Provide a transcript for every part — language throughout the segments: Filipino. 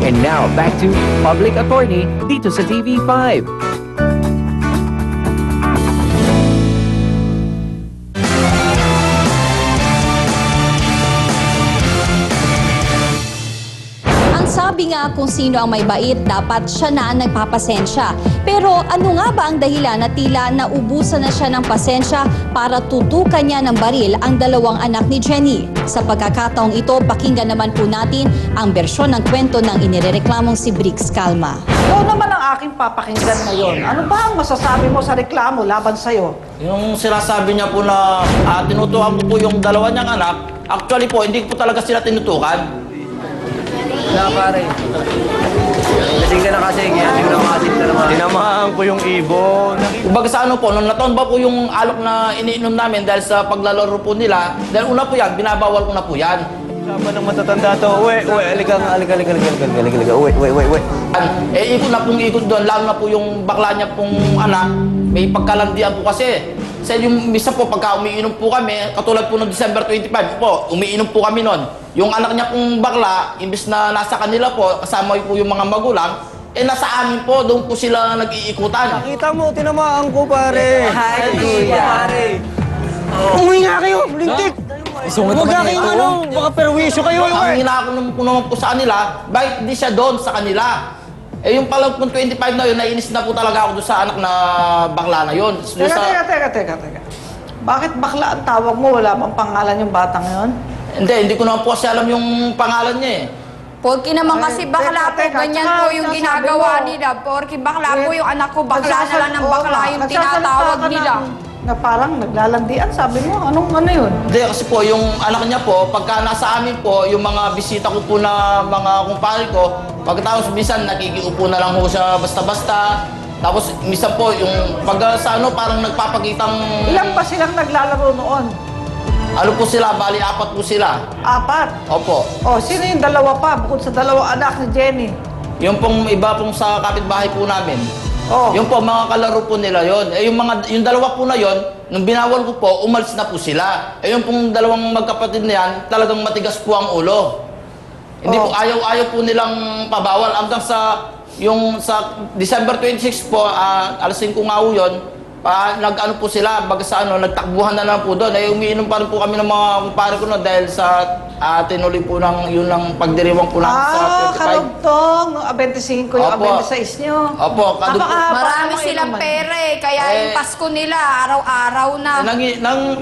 And now, back to Public Attorney dito sa TV5. Sabi nga kung sino ang may bait, dapat siya na ang nagpapasensya. Pero ano nga ba ang dahilan na tila naubusan na siya ng pasensya para tutukan niya ng baril ang dalawang anak ni Jenny? Sa pagkakataong ito, pakinggan naman po natin ang bersyon ng kwento ng inirereklamong si Brix Calma. Ikaw naman ang aking papakinggan ngayon. Ano ba ang masasabi mo sa reklamo laban sa'yo? Yung sinasabi niya po na tinutukan ko po yung dalawa niyang anak, actually po, hindi po talaga sila tinutukan. Na pare. Lasing ka na kasi, kaya tinamasin na naman. Tinamahan ko yung ibon. Kumbaga sa ano po, nung nataon ba po yung alok na iniinom namin dahil sa paglalaro po nila, dahil una po yan, binabawal ko na po yan. Sama ng matatanda to, uwi, alika, uwi. Eh, ikot na pong ikot doon, lalo na po yung bakla niya pong anak, may pagkalandian po kasi. Kasi yung misa po, pagka umiinom po kami, katulad po noong December 25 po, umiinom po kami noon. Yung anak niya pong bakla, imbis na nasa kanila po, kasama po yung mga magulang, eh nasa amin po, doon po sila nag-iikutan. Nakita mo, tinamaan ko pare. Hi, kuya. Pare. Umuwi nga kayo, lintik. Huwag nga kayo, baka perwisyo kayo. Ang hinakunan ko naman po sa kanila, bakit hindi siya doon sa kanila? Eh yung pala pong 25 na yun, nainis na po talaga ako doon sa anak na bakla na yun. Teka. Bakit bakla ang tawag mo? Wala bang pangalan yung batang yun? Hindi ko naman po kasi alam yung pangalan niya eh. Porky naman kasi bakla po, teka, ganyan tsaka po yung sasabi ginagawa mo. nila. Porky bakla po yung anak ko, bakla na lang ng Oo bakla nga, yung nagsasalita tinatawag ka nila. Na parang naglalandian, sabi mo. Ano yun? Hindi, kasi po, yung anak niya po, pagka nasa amin po, yung mga bisita ko po na mga kumpare ko, pagkatapos minsan nakikiupo na lang ho siya basta-basta. Tapos minsan po, yung pag sa ano, parang nagpapakitang... Ilan pa silang naglalaro noon? Ano po sila, bali apat po sila. 4. Opo. Oh, sino yung dalawa pa bukod sa dalawang anak ni Jenny? Yung pong iba pong sa kapitbahay po namin. Oh. Yung po, mga kalaro po nila yon. Eh, yung dalawa po na yon, nung binawal ko po, umalis na po sila. Eh, yung pong dalawang magkapatid na yan, talagang matigas po ang ulo. Hindi po, ayaw po nilang pabawal. Hanggang sa December 26 po, alas 5 nga po yun, nag-ano po sila, baga sa ano, nagtakbuhan na lang po doon. Eh, umiinom pa rin po kami ng mga kumpare ko no, dahil sa tinuloy po ng yun ng pagdiriwang po namin sa 25. Karugtong. 25 yung Opo. 26 nyo. Opo, Marami silang pera eh, kaya yung Pasko nila, araw-araw na.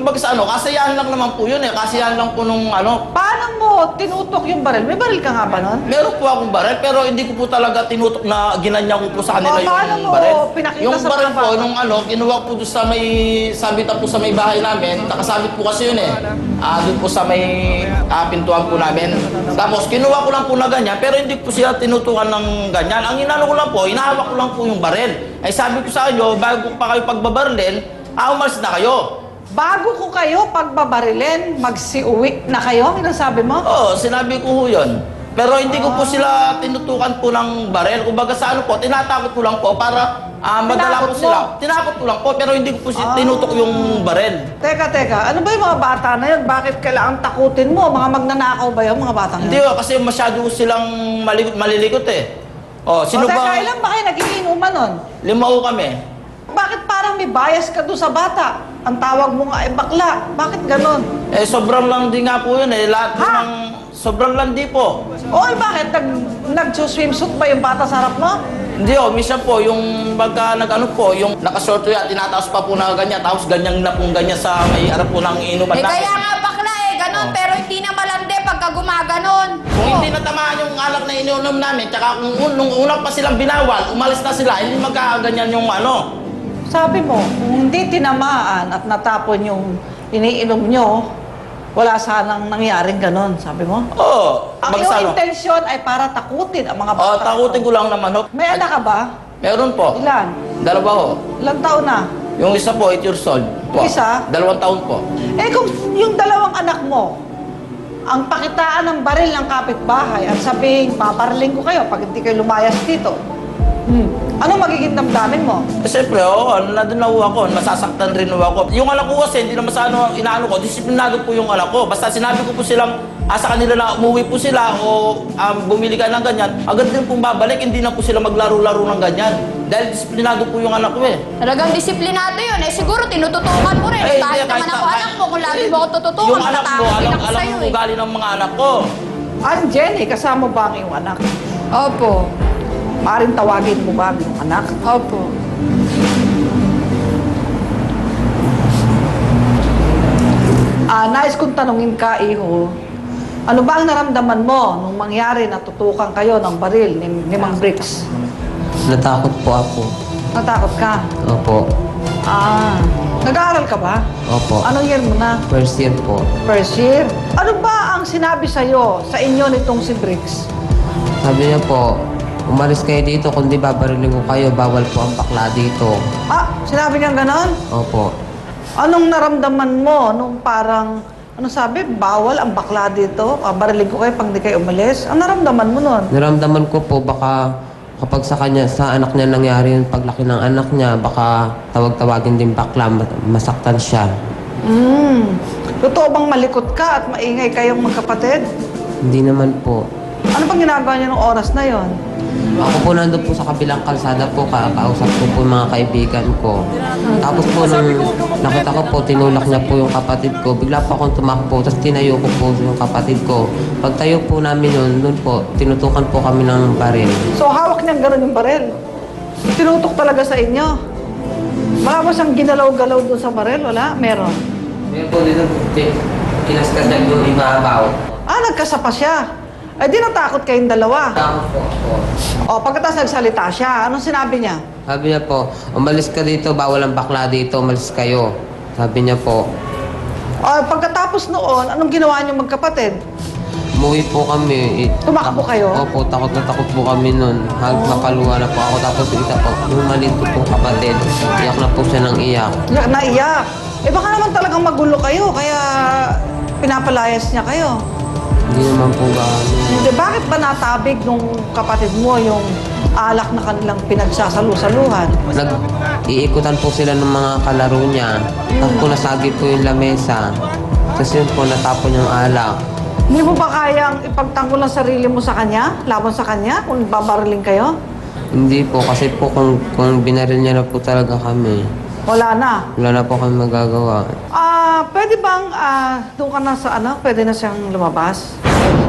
Baga sa ano, kasiyahan lang naman po yun eh. Kasiyahan lang po nung ano. Paano mo tinutok yung baril? May baril ka nga ba nun? Meron po akong baril, pero hindi ko po talaga tinutok na ginanya ko po sa kanila paano yung mo baril. pinakita Yung sa baril mga po, bata? nung ano, kinuha ko po doon sa may, sabitan po sa may bahay namin, nakasabit po kasi yun eh. Doon po sa may pintuan po namin. Tapos kinuha ko lang po na ganyan, pero hindi po siya tinutukan ng ganyan. Ang inano ko lang po, inahawak ko lang po yung baril. Ay sabi ko sa inyo, bago pa kayo pagbabarilin, umalis na kayo. Bago ko kayo pagbabarilin, magsiuwi na kayo? Ano sabi mo? Oo, sinabi ko ho yun. Pero hindi ko po sila tinutukan po ng baril. Kumbaga sa ano po, tinatakot ko lang po para madala po Tinakot mo? sila. Tinakot ko lang po, pero hindi ko po tinutok yung baril. Teka. Ano ba yung mga bata na yun? Bakit kailangan takutin mo? Mga magnanakaw ba yung mga bata na Hindi yun? ho, kasi masyado silang malilikot eh. Oh, sino Teka, ba? ilan ba kayo nagiinuman nun? 5 ho kami. Bakit parang may bias ka doon sa bata? Ang tawag mo nga ay bakla. Bakit ganon? Eh, sobrang lang din nga po yun eh. Lahat po Ha? ng... Sobrang landi po. Oy, bakit? Nag-swimsuit ba yung bata sa harap mo? Hindi ho, minsan po, yung pagka nag-ano po, yung nakasorto yan, tinataas pa po na ganyan, tapos ganyan na pong ganyan sa may harap po ng inuman Eh namin. kaya nga bakla eh, ganun, pero hindi na malandi pagka gumaganon. Kung hindi natamaan yung alak na iniunom namin, tsaka kung nung una pa silang binawal, umalis na sila, hindi magkaganyan yung ano. Sabi mo, kung hindi tinamaan at natapon yung iniinom nyo, wala sanang nangyaring ganon, sabi mo? Oo, Ang iyong intensyon ay para takutin ang mga Oo, bata. takutin ko lang naman ho. May anak ka ba? Meron po. Ilan? 2 ho. Ilang taon na? Yung isa po, 8 years old po. Isa? 2 taon po. Eh kung yung dalawang anak mo, ang pakitaan ng baril ng kapitbahay at sabihin, babarling ko kayo pag hindi kayo lumayas dito. Ano magiging damdamin mo? Siyempre, nandun na ho ako, masasaktan rin ho ako. Yung anak ko kasi, hindi naman sa inaano ko, disiplinado po yung anak ko. Basta sinabi ko po silang, sa kanila na umuwi po sila o bumili ka ng ganyan, agad din pong babalik, hindi na po sila maglaro-laro ng ganyan. Dahil disiplinado po yung anak ko eh. Talagang disiplinado yun. Siguro tinututukan mo rin. Kahit naman ako anak mo, kung lagi mo ako tututukan, Yung anak mo, alam mo ugali ng mga anak ko. Jenny, kasama ba ang iyong anak? Opo. Maaaring tawagin mo ba ang iyong anak? Opo. Nais kong tanungin ka, Iho, ano ba ang naramdaman mo nung mangyari na tutukan kayo ng baril ni Mang Bricks? Natakot po ako. Natakot ka? Opo. Nag-aaral ka ba? Opo. Anong year mo na? First year po. First year? Ano ba ang sinabi sa'yo, sa inyo nitong si Bricks? Sabi niya po, umalis kayo dito, kundi babariling ko kayo, bawal po ang bakla dito. Sinabi niya ganon? Opo. Anong naramdaman mo nung parang, ano sabi, bawal ang bakla dito? Bariling ko kayo pag di kayo umalis? Ang naramdaman mo nun? Naramdaman ko po, baka kapag sa anak niya nangyari yung paglaki ng anak niya, baka tawag-tawagin din bakla, masaktan siya. Totoo bang malikot ka at maingay kayong magkapatid? Hindi naman po. Ano bang ginagawa niyo nung oras na yon? Ako po nandun po sa kabilang kalsada po, kakausap ko po yung mga kaibigan ko. Tapos po nung nakita ko po, tinulak niya po yung kapatid ko. Bigla po akong tumakbo, tapos tinayo ko po yung kapatid ko. Pagtayo po namin nun po, tinutukan po kami ng baril. So hawak niyang gano'n yung baril. Tinutok talaga sa inyo. Wala mo siyang ginalaw-galaw doon sa baril? Wala? Meron. Meron po dito, kinaskasag yung ibabaw. Nagkasapa siya. Ay, di natakot kayong dalawa. Takot po ako. Pagkatapos nagsalita siya, anong sinabi niya? Sabi niya po, umalis ka dito, bawal ang bakla dito, umalis kayo. Sabi niya po. Pagkatapos noon, anong ginawa niyo magkapatid? Umuwi po kami. Tumakbo kayo? Opo, takot na takot po kami nun. Napaluha na po ako. Tapos isa po, yung maliit ko pong kapatid, iyak na po siya ng iyak. Naiyak. Baka naman talagang magulo kayo, kaya pinapalayas niya kayo. Hindi naman po gaano. Hindi, bakit ba natabig nung kapatid mo yung alak na kanilang pinagsasalu-saluhan? Nag-iikutan po sila ng mga kalaro niya. Tapos po nasagi po yung lamesa. Tapos yun po, natapon yung alak. Hindi mo ba kayang ipagtanggol ang sarili mo sa kanya? Laban sa kanya? Kung babariling kayo? Hindi po, kasi po kung binaril niya na po talaga kami, Wala na. wala na po kami magagawa. Pwede bang doon ka na sa pwede na siyang lumabas?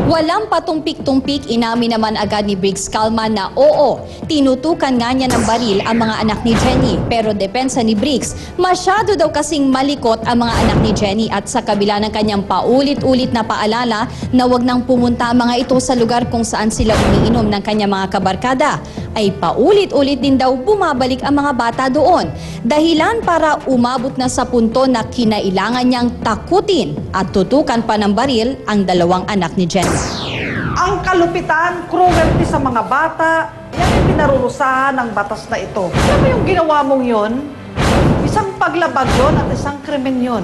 Walang patumpik-tumpik, inamin naman agad ni Briggs Calma na oo, tinutukan nga niya ng baril ang mga anak ni Jenny. Pero depensa ni Briggs, masyado daw kasing malikot ang mga anak ni Jenny at sa kabila ng kanyang paulit-ulit na paalala na wag nang pumunta ang mga ito sa lugar kung saan sila umiinom ng kanyang mga kabarkada, ay paulit-ulit din daw bumabalik ang mga bata doon. Dahilan para umabot na sa punto na kinailangan niyang takutin at tutukan pa ng baril ang dalawang anak ni Jenny. Ang kalupitan, cruelty sa mga bata, yan ang pinarurusahan ng batas na ito. Alam mo yung ginawa mong yun? Isang paglabag yun at isang krimen yun.